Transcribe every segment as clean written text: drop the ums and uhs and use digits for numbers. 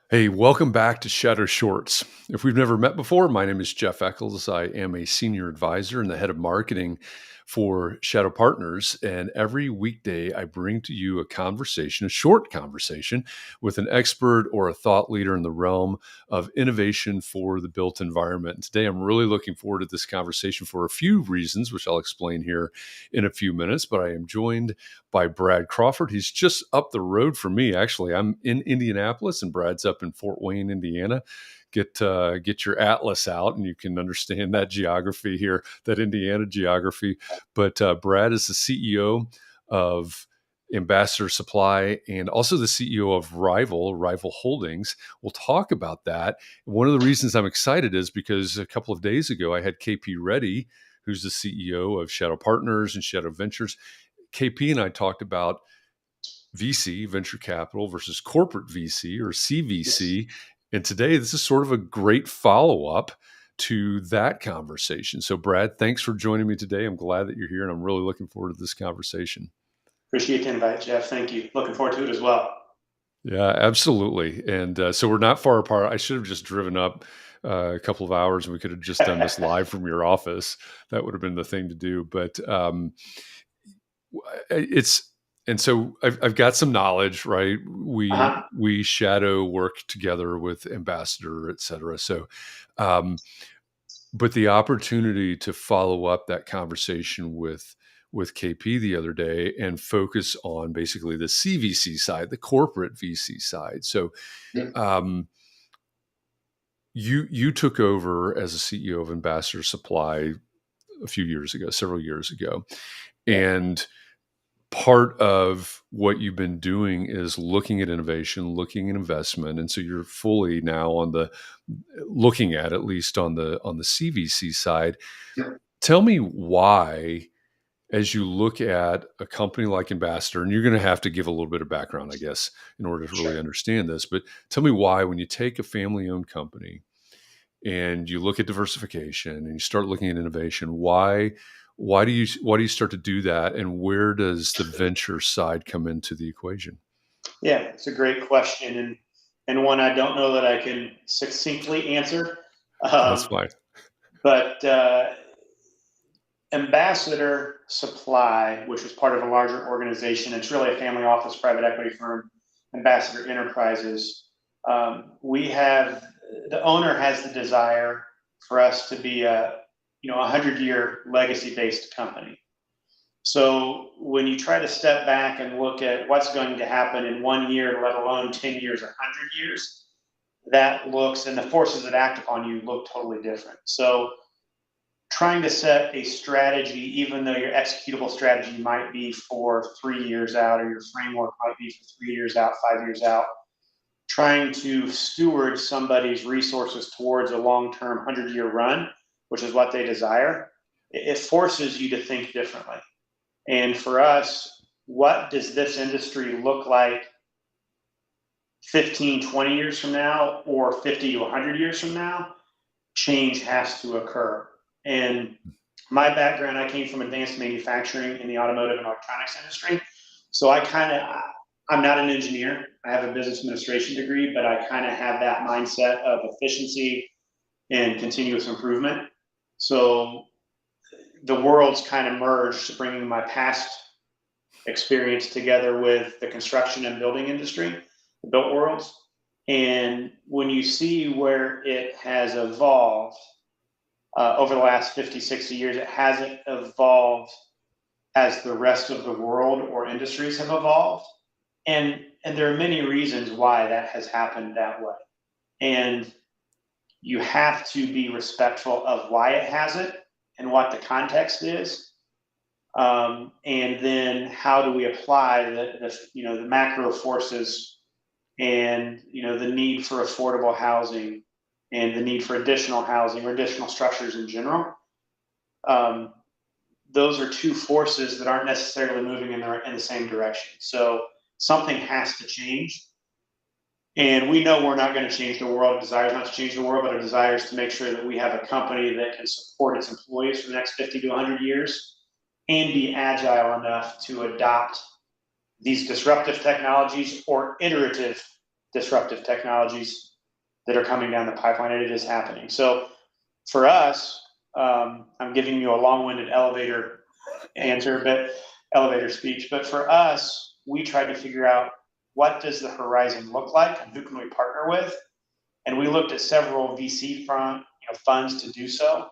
Hey, welcome back to Shadow Shorts. If we've never met before, my name is Jeff Echols. I am a senior advisor and the head of marketing for Shadow Partners. And every weekday, I bring to you a conversation, a short conversation with an expert or a thought leader in the realm of innovation for the built environment. And today, I'm really looking forward to this conversation for a few reasons, which I'll explain here in a few minutes. But I am joined by Brad Crawford. He's just up the road from me. Actually, I'm in Indianapolis, and Brad's up in Fort Wayne, Indiana. Get your atlas out, and you can understand that geography here, that Indiana geography. But Brad is the CEO of Ambassador Supply and also the CEO of Rival Holdings. We'll talk about that. One of the reasons I'm excited is because a couple of days ago I had KP Reddy, who's the CEO of Shadow Partners and Shadow Ventures. KP and I talked about VC, venture capital, versus corporate VC or CVC. And today, this is sort of a great follow up to that conversation. So, Brad, thanks for joining me today. I'm glad that you're here, and I'm really looking forward to this conversation. Appreciate the invite, Jeff. Thank you. Looking forward to it as well. Yeah, absolutely. And so we're not far apart. I should have just driven up a couple of hours and we could have just done this live from your office. That would have been the thing to do. But it's and so I've got some knowledge, right? Uh-huh. We shadow work together with Ambassador, et cetera. So, um, but the opportunity to follow up that conversation with KP the other day and focus on basically the CVC side, the corporate VC side. So, Yeah. um, you took over as a CEO of Ambassador Supply a few years ago, several years ago, Yeah. and part of what you've been doing is looking at innovation, looking at investment, and so you're fully now on the looking at least on the CVC side. Yeah. Tell me why, as you look at a company like Ambassador, and you're going to have to give a little bit of background, I guess, in order to really Sure. understand this. But tell me why, when you take a family-owned company and you look at diversification and you start looking at innovation, why do you start to do that, and where does the venture side come into the equation? Yeah, it's a great question and one I don't know that I can succinctly answer. That's Um, fine. but Ambassador Supply, which was part of a larger organization, it's really a family office private equity firm, Ambassador Enterprises. We have the owner has the desire for us to be a 100-year legacy based company. So when you try to step back and look at what's going to happen in 1 year, let alone 10 years or 100 years, that looks and the forces that act upon you look totally different. So trying to set a strategy, even though your executable strategy might be for 3 years out, or your framework might be for 3 years out, 5 years out, trying to steward somebody's resources towards a long term 100-year run, which is what they desire, it forces you to think differently. And for us, what does this industry look like 15, 20 years from now, or 50 to 100 years from now? Change has to occur. And my background, I came from advanced manufacturing in the automotive and electronics industry. So I'm not an engineer. I have a business administration degree, but I kind of have that mindset of efficiency and continuous improvement. So the worlds kind of merged, bringing my past experience together with the construction and building industry, the built worlds. And when you see where it has evolved over the last 50, 60 years, it hasn't evolved as the rest of the world or industries have evolved. And there are many reasons why that has happened that way. And you have to be respectful of why it hasn't and what the context is. And then how do we apply the macro forces and the need for affordable housing and the need for additional housing or additional structures in general. Um, those are two forces that aren't necessarily moving in the same direction. So something has to change. And we know we're not going to change the world. Our desire is not to change the world, but our desire is to make sure that we have a company that can support its employees for the next 50 to 100 years and be agile enough to adopt these disruptive technologies or iterative disruptive technologies that are coming down the pipeline, and it is happening. So for us, I'm giving you a long-winded answer, but elevator speech. But for us, we tried to figure out what does the horizon look like and who can we partner with. And we looked at several funds to do so.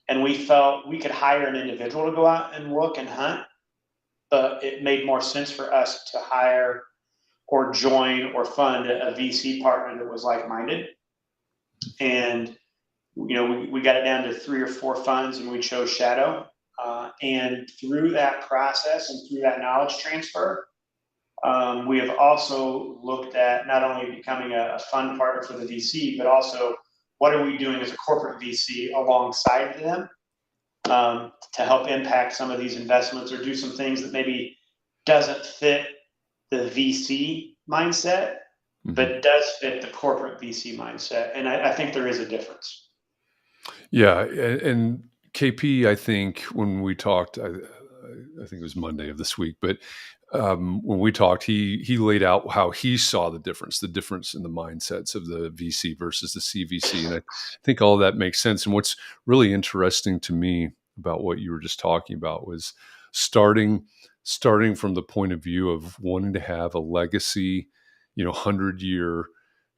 And we felt we could hire an individual to go out and look and hunt, but it made more sense for us to hire or join or fund a VC partner that was like-minded. And we got it down to 3 or 4 funds, and we chose Shadow. And through that process and through that knowledge transfer, we have also looked at not only becoming a fund partner for the VC, but also what are we doing as a corporate VC alongside them to help impact some of these investments or do some things that maybe doesn't fit the VC mindset, but does fit the corporate VC mindset. And I think there is a difference. Yeah, and KP, I think when we talked, I think it was Monday of this week, but when we talked, he laid out how he saw the difference in the mindsets of the VC versus the CVC, and I think all of that makes sense. And what's really interesting to me about what you were just talking about was starting from the point of view of wanting to have a legacy, 100-year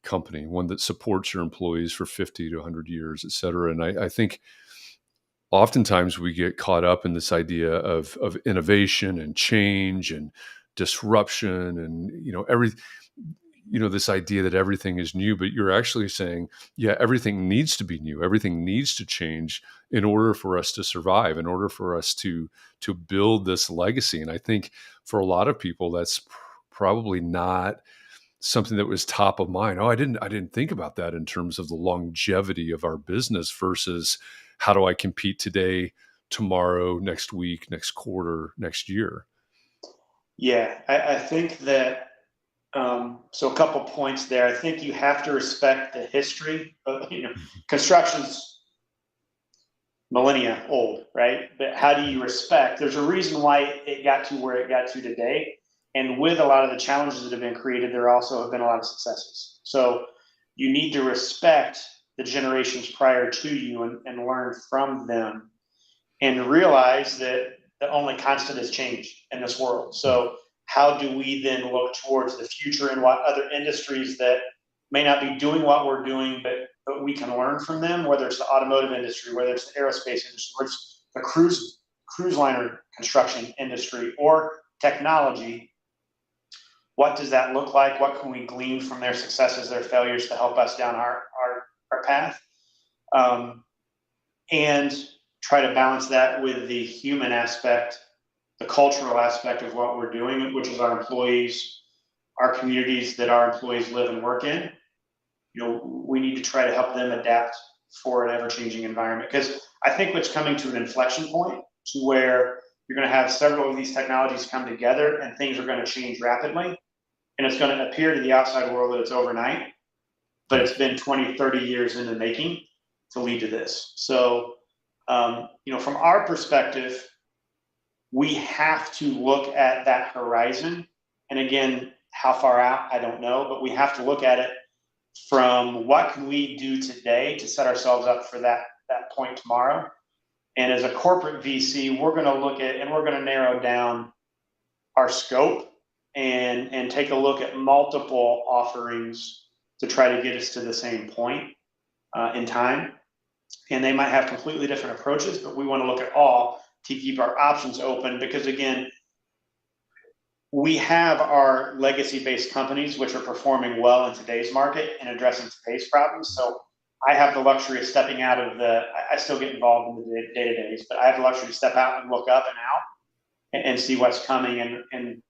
company, one that supports your employees for 50 to 100 years, et cetera. And I think oftentimes we get caught up in this idea of innovation and change and disruption and, this idea that everything is new, but you're actually saying, yeah, everything needs to be new. Everything needs to change in order for us to survive, in order for us to build this legacy. And I think for a lot of people, that's probably not something that was top of mind. Oh, I didn't think about that in terms of the longevity of our business versus how do I compete today, tomorrow, next week, next quarter, next year. Yeah, I think that, so a couple points there. I think you have to respect the history of, construction's millennia old, right? But how do you respect? There's a reason why it got to where it got to today. And with a lot of the challenges that have been created, there also have been a lot of successes. So you need to respect the generations prior to you and learn from them and realize that the only constant is change in this world. So how do we then look towards the future and what other industries that may not be doing what we're doing, but we can learn from them, whether it's the automotive industry, whether it's the aerospace industry, whether it's the cruise liner construction industry or technology. What does that look like? What can we glean from their successes, their failures to help us down our path? And try to balance that with the human aspect, the cultural aspect of what we're doing, which is our employees, our communities that our employees live and work in. We need to try to help them adapt for an ever-changing environment. Because I think what's coming to an inflection point to where you're going to have several of these technologies come together and things are going to change rapidly. And it's going to appear to the outside world that it's overnight, but it's been 20, 30 years in the making to lead to this. So, from our perspective, we have to look at that horizon. And again, how far out, I don't know, but we have to look at it from what can we do today to set ourselves up for that point tomorrow. And as a corporate VC, we're going to look at, and we're going to narrow down our scope and take a look at multiple offerings to try to get us to the same point in time. And they might have completely different approaches, but we want to look at all to keep our options open because, again, we have our legacy-based companies which are performing well in today's market and addressing today's problems. So I have the luxury of stepping out of I still get involved in the day-to-days, but I have the luxury to step out and look up and out and see what's coming. And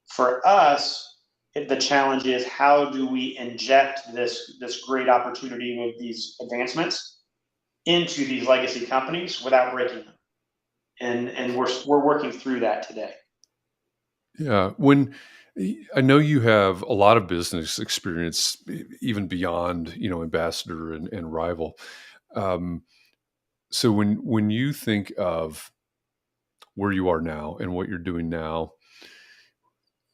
for us, the challenge is how do we inject this great opportunity with these advancements into these legacy companies without breaking them? And we're working through that today. Yeah. I know you have a lot of business experience, even beyond, Ambassador and Rival. So when you think of where you are now and what you're doing now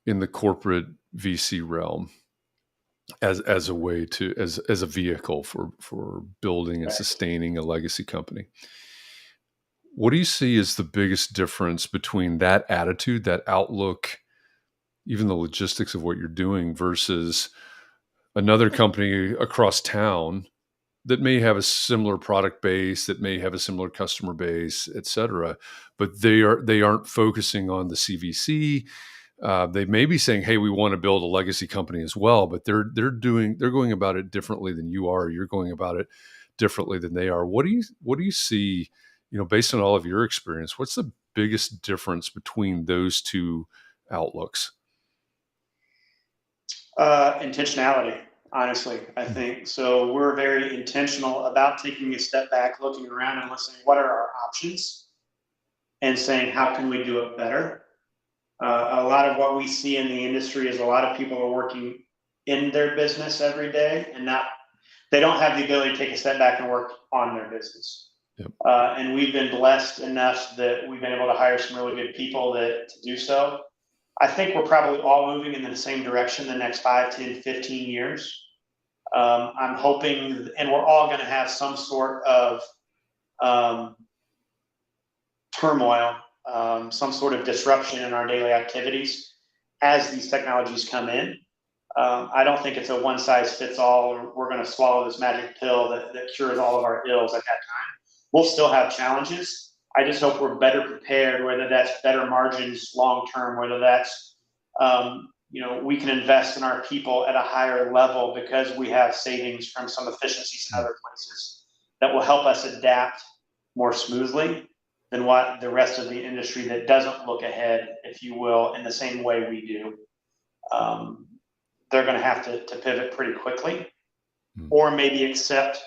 in the corporate VC realm, as a way to as a vehicle for building and Right. sustaining a legacy company. What do you see as the biggest difference between that attitude, that outlook, even the logistics of what you're doing versus another company across town that may have a similar product base, that may have a similar customer base, et cetera, but they aren't focusing on the CVC. They may be saying, "Hey, we want to build a legacy company as well," but they're going about it differently than you are. You're going about it differently than they are. What do you see? Based on all of your experience, what's the biggest difference between those two outlooks? Intentionality, honestly, I think. So we're very intentional about taking a step back, looking around and listening, what are our options? And saying, how can we do it better? A lot of what we see in the industry is a lot of people are working in their business every day and not, they don't have the ability to take a step back and work on their business. Yep. And we've been blessed enough that we've been able to hire some really good people to do so. I think we're probably all moving in the same direction the next 5, 10, 15 years. I'm hoping, and we're all going to have some sort of um, turmoil, some sort of disruption in our daily activities as these technologies come in. I don't think it's a one size fits all, or we're going to swallow this magic pill that cures all of our ills at that time. We'll still have challenges. I just hope we're better prepared, whether that's better margins long term, whether that's, we can invest in our people at a higher level because we have savings from some efficiencies in other places that will help us adapt more smoothly than what the rest of the industry that doesn't look ahead, if you will, in the same way we do. Um, they're going to have to pivot pretty quickly, Mm. or maybe accept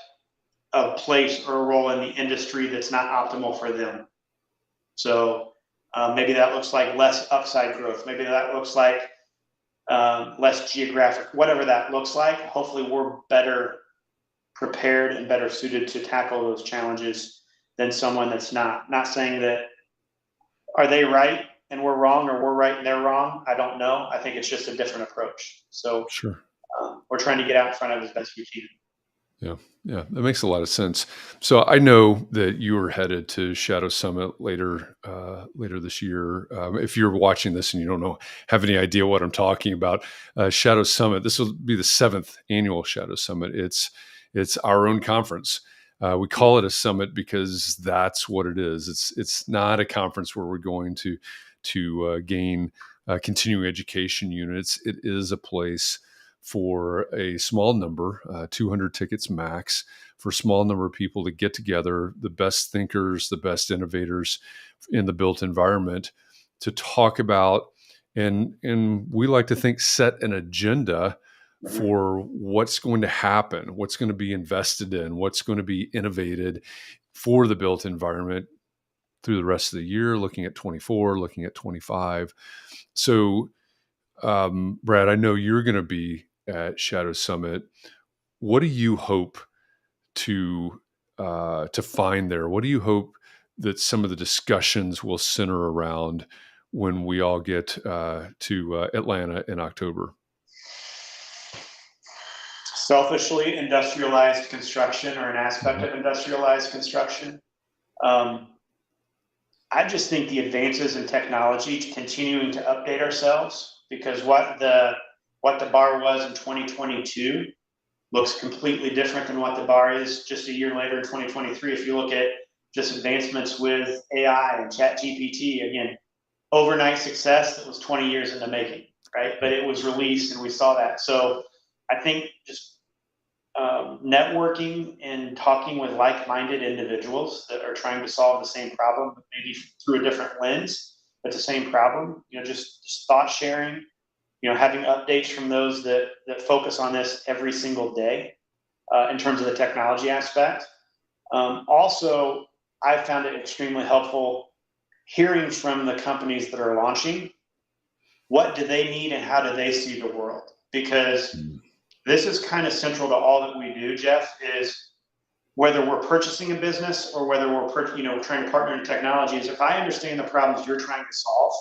a place or a role in the industry that's not optimal for them. So maybe that looks like less upside growth. Maybe that looks like less geographic, whatever that looks like. Hopefully, we're better prepared and better suited to tackle those challenges than someone that's not. Not saying that are they right and we're wrong, or we're right and they're wrong. I don't know. I think it's just a different approach. So Sure. we're trying to get out in front of it as best we can. Yeah, yeah, that makes a lot of sense. So I know that you are headed to Shadow Summit later this year. If you're watching this and you don't have any idea what I'm talking about, Shadow Summit. This will be the seventh annual Shadow Summit. It's our own conference. We call it a summit because that's what it is. It's not a conference where we're going to gain continuing education units. It is a place for a small number, 200 tickets max, for a small number of people to get together, the best thinkers, the best innovators in the built environment, to talk about, and we like to think, set an agenda for what's going to happen, what's going to be invested in, what's going to be innovated for the built environment through the rest of the year, looking at 24, looking at 25. So Brad, I know you're going to be at Shadow Summit. What do you hope to find there? What do you hope that some of the discussions will center around when we all get to Atlanta in October? Selfishly, industrialized construction, or an aspect Mhm. of industrialized construction. Um, I just think the advances in technology, continuing to update ourselves, because what the bar was in 2022 looks completely different than what the bar is just a year later in 2023. If you look at just advancements with AI and Chat GPT, again, overnight success that was 20 years in the making, right? But it was released and we saw that. So I think just networking and talking with like-minded individuals that are trying to solve the same problem, maybe through a different lens, but the same problem. Just thought sharing. Having updates from those that focus on this every single day in terms of the technology aspect. Also, I found it extremely helpful hearing from the companies that are launching. What do they need and how do they see the world? Because Mm. this is kind of central to all that we do, Jeff, is whether we're purchasing a business or whether we're trying to partner in technology, is if I understand the problems you're trying to solve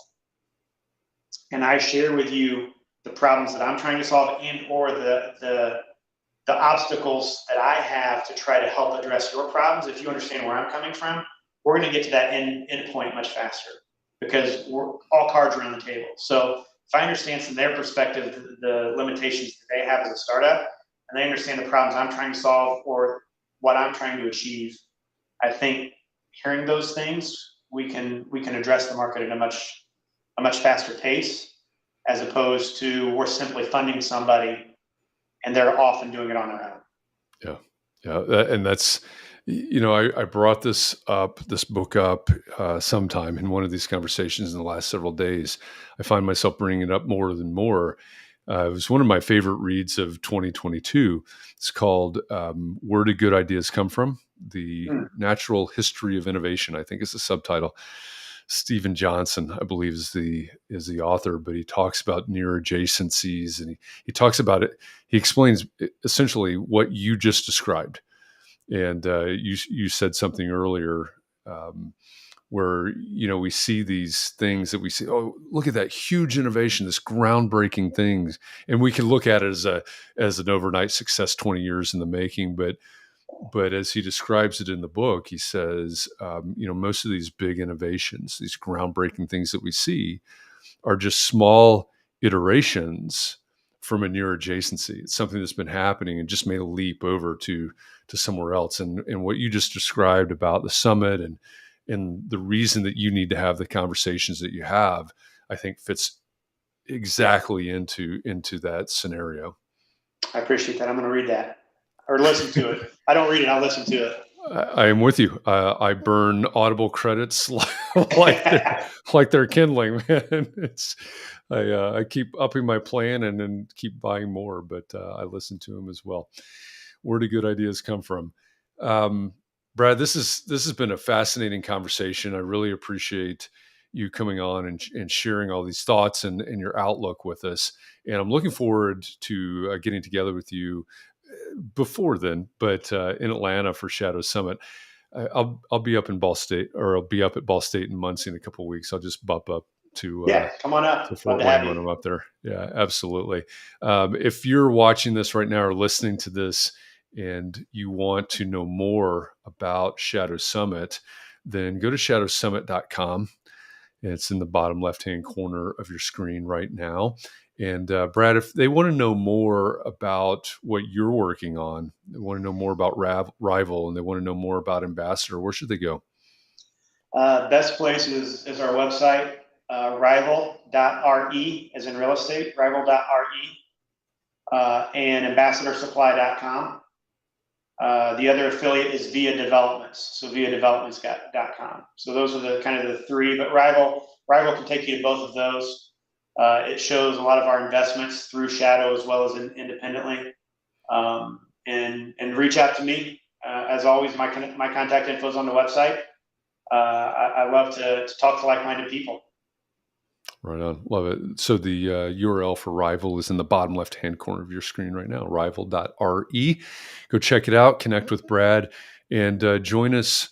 and I share with you the problems that I'm trying to solve and or the obstacles that I have to try to help address your problems. If you understand where I'm coming from, we're going to get to that end point much faster because we're all cards are on the table. So if I understand from their perspective the limitations that they have as a startup, and they understand the problems I'm trying to solve or what I'm trying to achieve, I think hearing those things, we can address the market at a much faster pace, as opposed to we're simply funding somebody and they're off and doing it on their own. Yeah. Yeah. And that's, I brought this book up sometime in one of these conversations in the last several days. I find myself bringing it up more than more. It was one of my favorite reads of 2022. It's called Where Do Good Ideas Come From? The Hmm. Natural History of Innovation, I think is the subtitle. Stephen Johnson, I believe, is the author, but he talks about near adjacencies, and he talks about it. He explains essentially what you just described, and you said something earlier where we see these things that we see. Oh, look at that huge innovation, this groundbreaking things, and we can look at it as an overnight success, 20 years in the making, but as he describes it in the book, he says, most of these big innovations, these groundbreaking things that we see, are just small iterations from a near adjacency. It's something that's been happening and just made a leap over to somewhere else. And what you just described about the summit and the reason that you need to have the conversations that you have, I think fits Yeah, exactly into that scenario. I appreciate that. I'm going to read that or listen to it. I don't read it. I'll listen to I am with you. I burn Audible credits like they're it. like they're kindling, man. I keep upping my plan and then keep buying more, but I listen to them as well. Where do good ideas come from? Um, Brad, this has been a fascinating conversation. I really appreciate you coming on and sharing all these thoughts and your outlook with us. And I'm looking forward to getting together with you before then, but in Atlanta for Shadow Summit. I'll be up in Ball State, or I'll be up at Ball State in Muncie in a couple of weeks. I'll just bump up Yeah, come on to up. Love Fort to Wayne have when you. I'm up there. Yeah, absolutely. If you're watching this right now or listening to this, and you want to know more about Shadow Summit, then go to shadowsummit.com. It's in the bottom left-hand corner of your screen right now. And Brad, if they want to know more about what you're working on, they want to know more about Rival, and they want to know more about Ambassador, where should they go? Best place is our website, rival.re, as in real estate, rival.re, and ambassadorsupply.com. The other affiliate is Via Developments, so viadevelopments.com. So those are the kind of the three, but Rival can take you to both of those. It shows a lot of our investments through Shadow as well as independently. And reach out to me. As always, my contact info is on the website. I love to talk to like-minded people. Right on. Love it. So the URL for Rival is in the bottom left-hand corner of your screen right now, rival.re. Go check it out, connect with Brad, and join us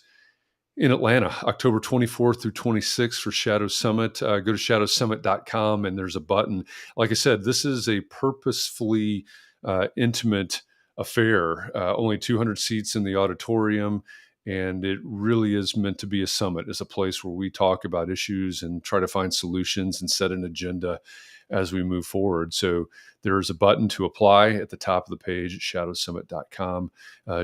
in Atlanta, October 24th through 26th for Shadow Summit. Go to shadowsummit.com and there's a button. Like I said, this is a purposefully intimate affair, only 200 seats in the auditorium. And it really is meant to be a summit, as a place where we talk about issues and try to find solutions and set an agenda as we move forward. So there's a button to apply at the top of the page at shadowsummit.com.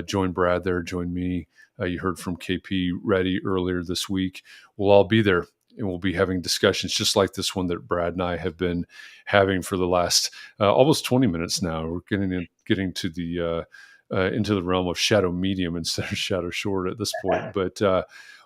Join Brad there, join me. You heard from KP Reddy earlier this week. We'll all be there, and we'll be having discussions just like this one that Brad and I have been having for the last almost 20 minutes now. We're getting to the into the realm of shadow medium instead of shadow short at this point. But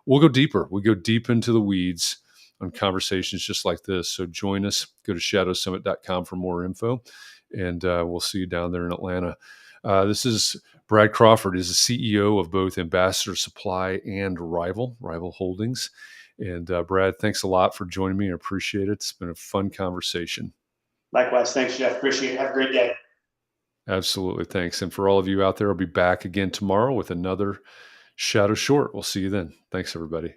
we'll go deeper. We go deep into the weeds on conversations just like this. So join us. Go to shadowsummit.com for more info, and we'll see you down there in Atlanta. This is Brad Crawford, is the CEO of both Ambassador Supply and Rival Holdings. And Brad, thanks a lot for joining me. I appreciate it. It's been a fun conversation. Likewise. Thanks, Jeff. Appreciate it. Have a great day. Absolutely. Thanks. And for all of you out there, I'll be back again tomorrow with another Shadow Short. We'll see you then. Thanks, everybody.